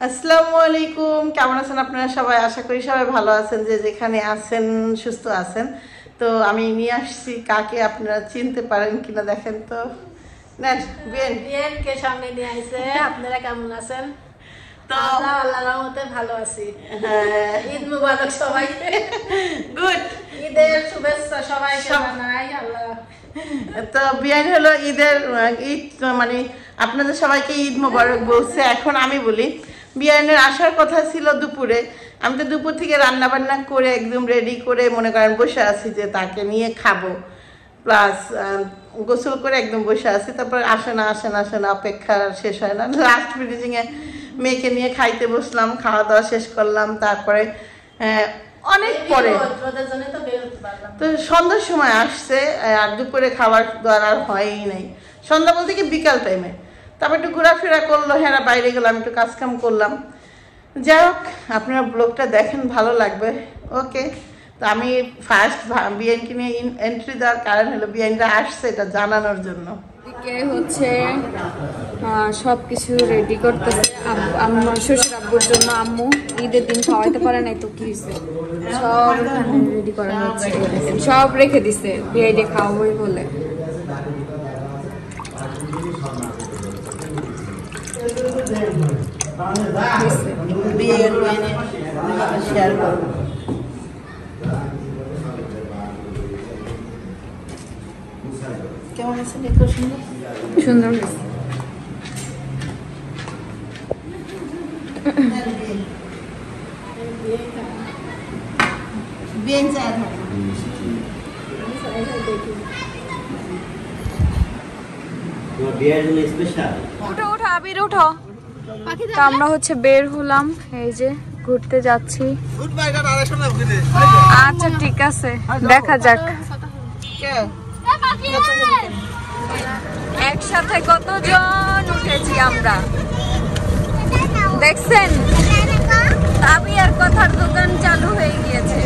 আসসালামু আলাইকুম, কেমন আছেন আপনারা সবাই? আশা করি সবাই ভালো আছেন, যে যেখানে আছেন সুস্থ আছেন। তো আমি নিয়ে আসছি কাকে, আপনারা চিনতে পারেন কিনা দেখেন তো। নেন বিয়েনকে সামনে নিয়ে আসছে। আপনারা কেমন আছেন? তো আল্লাহর রহমতে ভালো আছি। ঈদ মুবারক সবাইকে। গুড, ঈদের শুভেচ্ছা সবাইকে জানাই। আল্লাহ তো বিয়ান হলো ঈদের ঈদ, মানে আপনাদের সবাইকে ঈদ মোবারক বলছে। এখন আমি বলি, বিয়ানের আসার কথা ছিল দুপুরে। আমি তো দুপুর থেকে রান্না বান্না করে একদম রেডি করে মনে করেন বসে আছি যে তাকে নিয়ে খাবো, প্লাস গোসল করে একদম বসে আছি। তারপর আসে না অপেক্ষা শেষ হয় না। লাস্ট ফিনিশিংয়ে মেয়েকে নিয়ে খাইতে বসলাম, খাওয়া দাওয়া শেষ করলাম। তারপরে অনেক পরে তো সন্ধ্যার সময় আসছে, আর দুপুরে খাবার দাওয়ার আর হয়ই নাই। সন্ধ্যা বলতে কি বিকাল টাইমে। তারপর একটু ঘোরাফেরা করলো, হ্যাঁ বাইরে গেলাম, একটু কাজকাম করলাম। যাই হোক, আপনারা ব্লগটা দেখেন, ভালো লাগবে। ওকে, তো আমি ফার্স্ট বিএনকে নিয়ে এন্ট্রি দেওয়ার কারণ হলো বিএনটা আসছে এটা জানানোর জন্য। হচ্ছে সবকিছু রেডি করতেছে আম্মু, শ্বশুর আব্বুর জন্য। আম্মু ঈদের দিন খাওয়াইতে পারে নাই তো কি হয়েছে, সব রেডি করা হচ্ছে, সব রেখে দিছে বিয়ে খাওয়াবই বলে। শেয়ার করবো। কেমন আছে? সুন্দর আমরা হচ্ছে বের হলাম, এই যে ঘুরতে যাচ্ছি। আচ্ছা ঠিক আছে, দেখা যাক একসাথে কতজন উঠেছি আমরা। দেখছেন, আমি আর কথার দোকান চালু হয়ে গিয়েছে।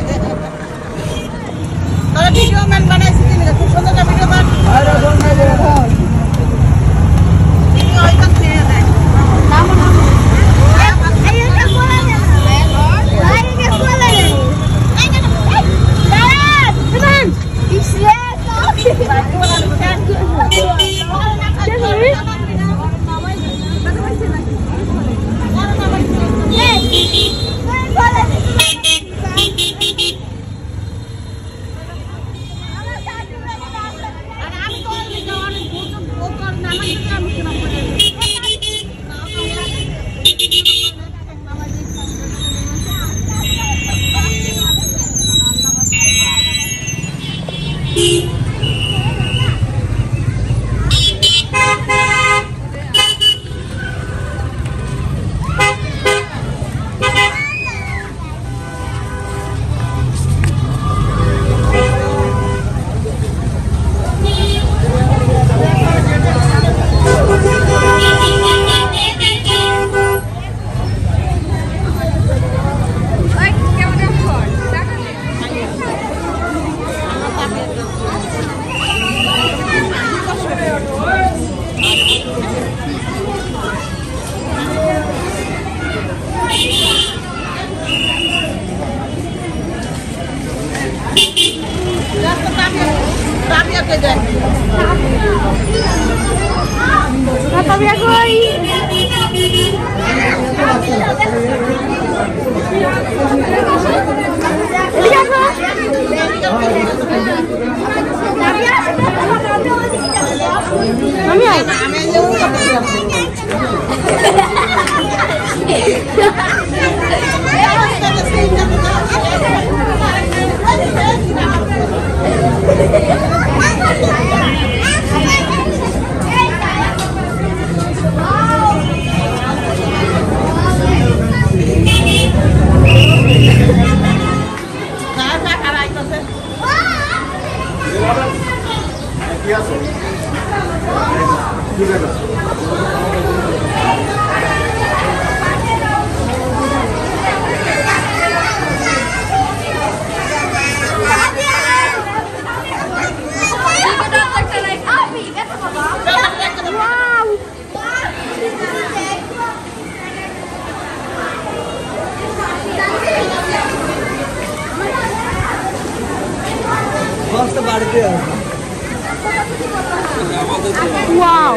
ওয়াও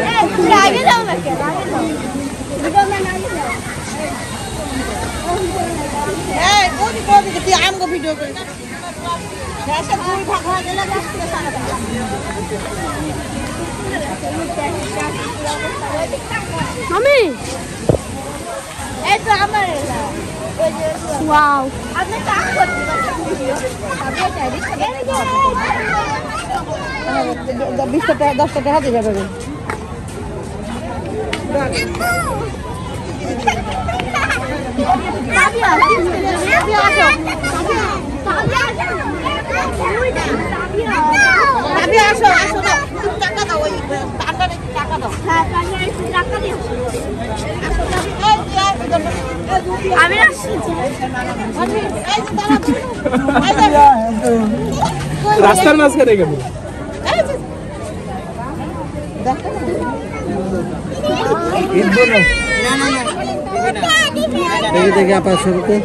আগে যাও না কেন আগে যাও এই কোদি তুই আমগো ভিডিও করিস মামি এই তো আমার ওয়াও আপনি কাজ করতে পারেন 10 টাকা দিবে বাবা আমি আসো আসো না টাকা দাও ওই টাকা দাও হ্যাঁ টাকা দিও আমি আসছি রাস্তার মাঝখানে গেল দেখে দেখে আপা শুরু করে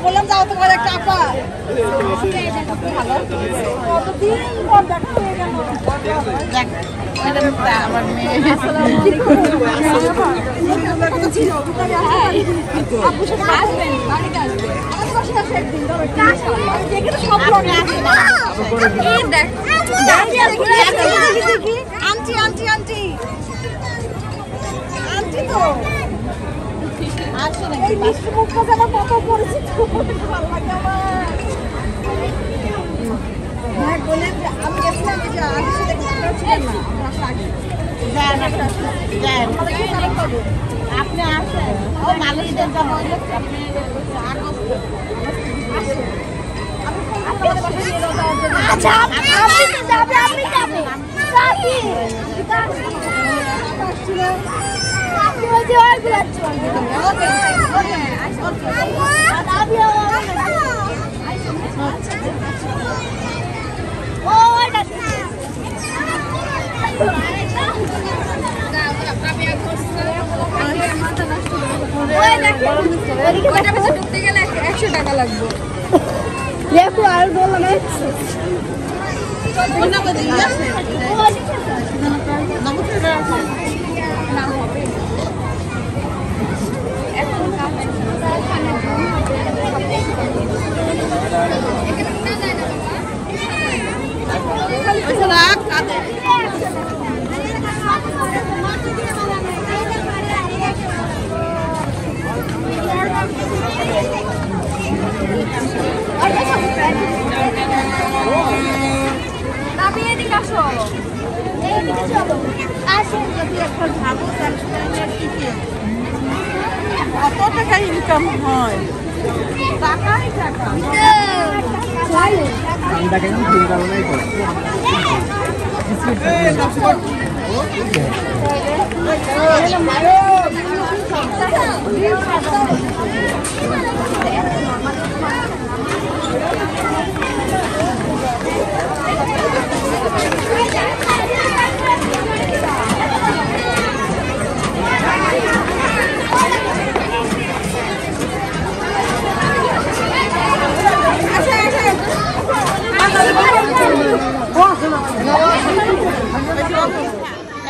বললাম যাও তোমার একটা আপা আমার মেয়ে আন্টি আন্টি আন্টি আন্টি তো আসলে মুখটা যেন কত পরিচিত ভালো লাগে আমার ভাই বলেন যে আমি গেছিলাম যে আগে সাথে কথা ছিলেন না আপনি আসেন ও মালয়েশিয়া যাবো আচ্ছা আপনি তো যাবে আপনি যাবে সাথী আপনি ওই যে ওই যাচ্ছে ওকে ওকে আমি ও এটা ঢুকতে গেলে 100 টাকা লাগবে দেখো আর বললাম কত টাকা ইনকাম হয় টাকাই টাকা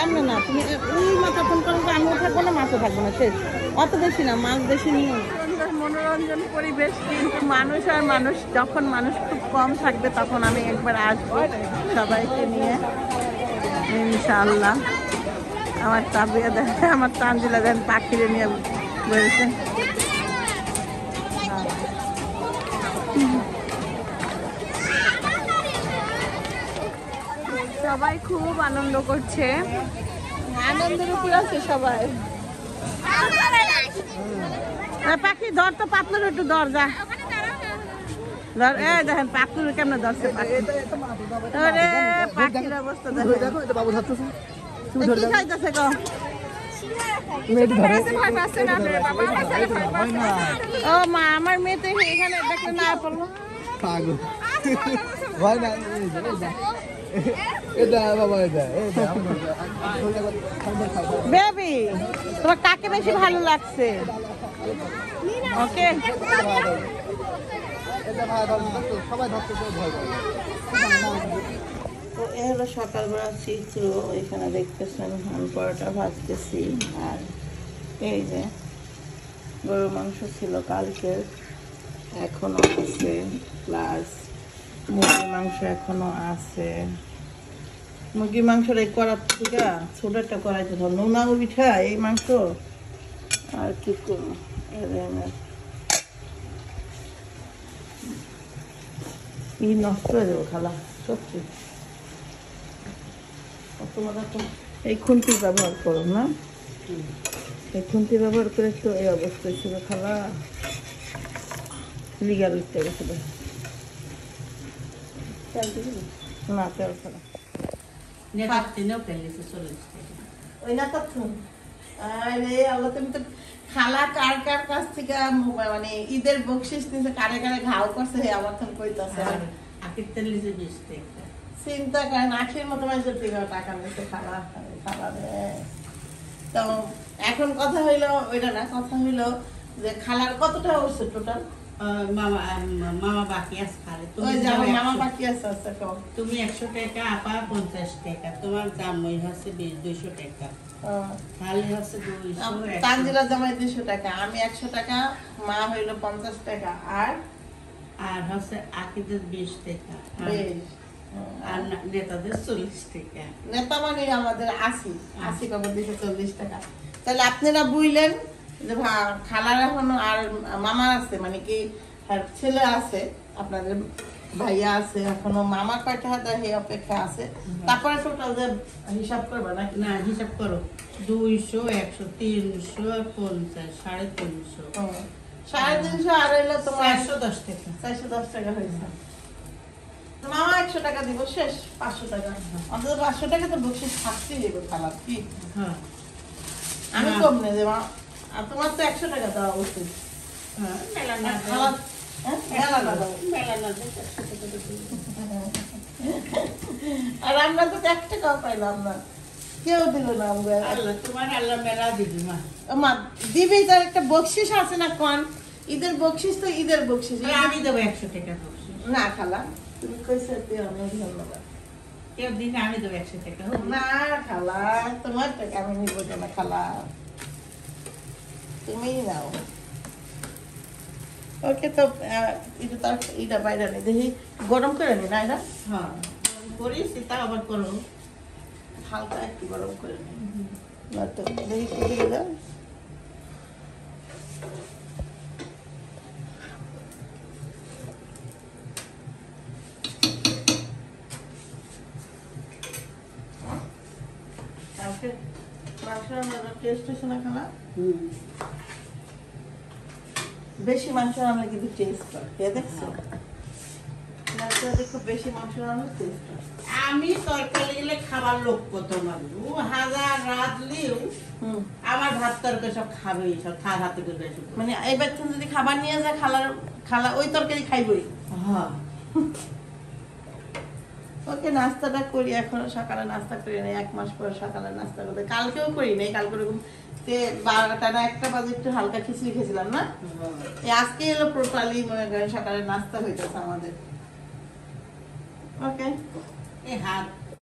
এমনি না তুমি ওই মাথা ফোন করো আমিও থাকবো না মাছও থাকবো না শেষ অত বেশি না মাছ বেশি নিয়ে মনোরঞ্জন পরিবেশ কিন্তু মানুষ আর মানুষ যখন মানুষ খুব কম থাকবে তখন আমি একবার আসবো সবাইকে নিয়ে ইনশাআল্লাহ। আমার তাবিয়া দেখে আমার তানজিলা দেন পাখিরে নিয়ে বলছে সবাই খুব আনন্দ করছে, আনন্দের উপর আছে সবাই। পাখি ধর তো পাতলুর একটু ধর যা ধর এই দেখেন পাতলুর কেমন ধরছে পাখি আরে পাখির অবস্থা দেখো কি খাইতেছে গো ও মা আমার মেয়ে তো এখানে দেখলে না পড়লো বেবি তোমার কাকে বেশি ভালো লাগছে? ওকে সবাই ধরতে ভয় করে তো এ হলো সকালবেলা চিত্র। এখানে দেখতেছেন আমি পরোটা ভাজতেছি, আর এই যে গরুর মাংস ছিল কালকের, এখনো আছে, প্লাস মুরগির মাংস এখনো আছে। মুরগির মাংসের এই করার থেকে ছোট একটা করাইতে ধর নোনা পিঠা এই মাংস আর কি করবো। ই নষ্ট হয়ে যাবো খালা, সত্যি। তোমরা তো এই খুন্তি ব্যবহার করো না, এই খুন্তি ব্যবহার করে তো এই অবস্থায় ছিল খালা, লিগাল উঠতে গেছিল না তেল খালা। ওই না তো আরে আল্লাহ, তুমি তো খালা কার কার কাছ থেকে মানে ঈদের বকশিস নিছে, কারে কারে ঘাও করছে আমার তো কইতাছে। চিন্তা করেন আখির মতো মানুষের থেকে টাকা নিচ্ছে খালা, খালা দেয়। তো এখন কথা হইলো ওইটা না, কথা হইলো যে খালার কত টাকা উঠছে টোটাল? মামা বাকি আছে খালি, মামা বাকি আছে। আচ্ছা কম, তুমি 100 টাকা, আপা 50 টাকা, তোমার জামাই হচ্ছে 200 টাকা, খালি হচ্ছে 200। তানজিলা জামাই 200 টাকা, আমি 100 টাকা, মা হইলো 50 টাকা, আর আর হচ্ছে আকিদের 20 টাকা, আর নেতাদের 40 টাকা। নেতা মানে আমাদের 80 টাকা, 240 টাকা। তাহলে আপনারা বুঝলেন যে খালার এখনো আর মামার আছে, মানে কি ছেলে আছে, আপনাদের ভাইয়া আছে, এখনো মামার কয়টা হাজার এই অপেক্ষা আছে। তারপরে টোটাল যে হিসাব করবে নাকি? না হিসাব করো, 200, 100, 300, 50, 350, 350 আর হইলো তোমার 410 টাকা। 410 টাকা হয়েছে। মামা 100 টাকা দিব, শেষ 500 টাকা। অন্তত 500 টাকা তো বকশিস থাকতেই দেবো খালার, কি হ্যাঁ আমি কম নেই যে মা, আর তোমার তো 100 টাকা দেওয়া উচিত। মেলা না খালার মেলা না দাও, মেলা না আর আমরা তো 1 টাকাও পাইলাম না, কেউ দিল না। আমরা আল্লাহ তোমার আল্লাহ মেলা দিবি মা, মা দিবি, তার একটা বকশিস আছে না? কোন ঈদের বকশিস তো ঈদের বকশিস। আমি দেবো 100 টাকা বকশিশ। না খালা, তুমি কইছো অনেক ধন্যবাদ। কেউ দিন আমি দেবো 100 টাকা। না খালা, তোমার টাকা আমি নিব না খালা, তুমি নাও। ওকে, তো এটা তার এটা বাইরে নেই, দেখি গরম করে নি না, এটা হ্যাঁ করিস, তা আবার করো হালকা একটু গরম করে নি, না তো দেখি কি দিকে দাও। বেশি মাংস রান্না কিন্তু টেস্ট হয়, দেখছো? খুব বেশি মাংস রান্না টেস্ট হয়। আমি তরকারি গেলে খাবার লোক কত মানুষ, হাজার রাঁধলেও আমার ভাত তরকারি সব খাবে, সব হাতে করে বেশি। মানে এবার তুমি যদি খাবার নিয়ে যায়, খালা ওই তরকারি খাইবই। হ্যাঁ ওকে, নাস্তাটা করি, এখন সকালে নাস্তা করি নাই, 1 মাস পর সকালে নাস্তা করতে। কালকেও করি নাই, কালকে ওরকম 12টা না 1টা বাজে একটু হালকা খিচুড়ি খেয়েছিলাম না। আজকে এলো প্রপারলি মনে করেন সকালে নাস্তা হইতেছে আমাদের। ওকে, এই হাত